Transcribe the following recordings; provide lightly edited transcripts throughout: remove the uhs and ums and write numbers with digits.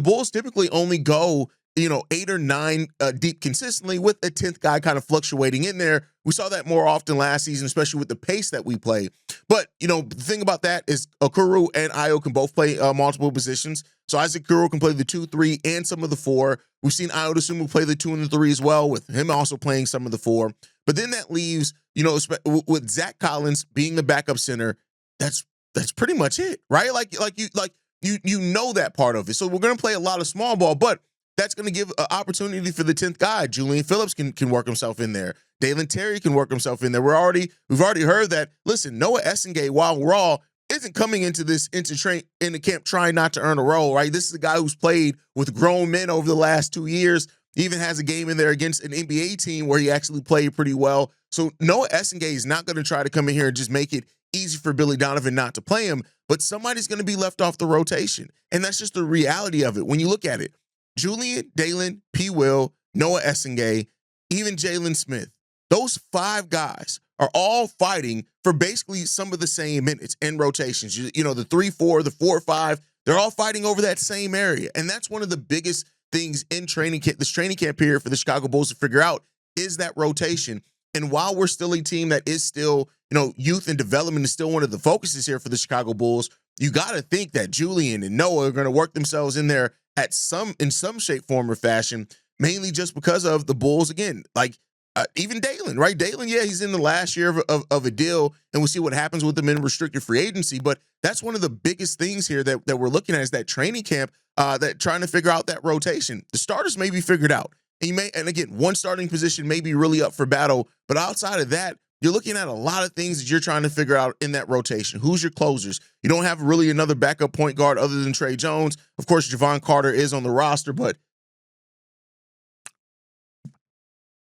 the Bulls typically only go 8 or 9 deep consistently, with a 10th guy kind of fluctuating in there. We saw that more often last season, especially with the pace that we play. But, the thing about that is Okoro and Ayo can both play multiple positions. So Isaac Okoro can play the 2, 3, and some of the 4. We've seen Ayo Dosunmu play the 2 and the 3 as well, with him also playing some of the 4. But then that leaves, with Zach Collins being the backup center, that's pretty much it, right? You know that part of it. So we're going to play a lot of small ball, but that's going to give an opportunity for the 10th guy. Julian Phillips can work himself in there. Dalen Terry can work himself in there. We've already heard that. Listen, Noah Essengate, while raw, isn't coming into camp trying not to earn a role, right? This is a guy who's played with grown men over the last 2 years. He even has a game in there against an NBA team where he actually played pretty well. So Noah Essengate is not going to try to come in here and just make it easy for Billy Donovan not to play him, but somebody's going to be left off the rotation. And that's just the reality of it. When you look at it, Julian, Dalen, P. Will, Noah Essengate, even Jalen Smith, those 5 guys are all fighting for basically some of the same minutes and rotations. The 3, 4, the 4, 5, they're all fighting over that same area. And that's one of the biggest things in this training camp period for the Chicago Bulls to figure out, is that rotation. And while we're still a team that is still, youth and development is still one of the focuses here for the Chicago Bulls, you got to think that Julian and Noah are going to work themselves in there in some shape, form, or fashion, mainly just because of the Bulls, again, even Dalen, right? Dalen, yeah, he's in the last year of a deal, and we'll see what happens with him in restricted free agency. But that's one of the biggest things here that we're looking at, is that training camp, that trying to figure out that rotation. The starters may be figured out. And again, one starting position may be really up for battle, but outside of that, you're looking at a lot of things that you're trying to figure out in that rotation. Who's your closers? You don't have really another backup point guard other than Trey Jones. Of course, Javon Carter is on the roster, but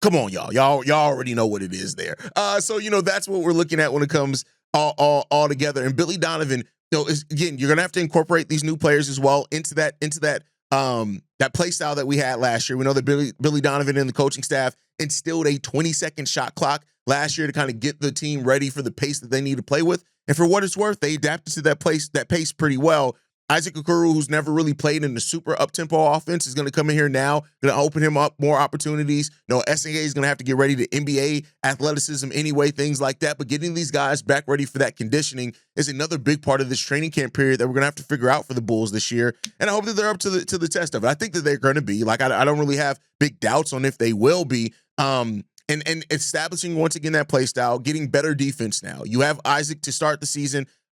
come on, y'all. Y'all already know what it is there. So that's what we're looking at when it comes all together. And Billy Donovan, again, you're gonna have to incorporate these new players as well into that play style that we had last year. We know that Billy Donovan and the coaching staff instilled a 20-second shot clock last year to kind of get the team ready for the pace that they need to play with. And for what it's worth, they adapted to that pace pretty well. Isaac Okoro, who's never really played in the super up-tempo offense, is going to come in here now, going to open him up more opportunities. Essengate is going to have to get ready to NBA athleticism anyway, things like that. But getting these guys back ready for that conditioning is another big part of this training camp period that we're going to have to figure out for the Bulls this year. And I hope that they're up to the test of it. I think that they're going to be. I don't really have big doubts on if they will be. And establishing once again that play style, getting better defense now. You have Isaac to start the season.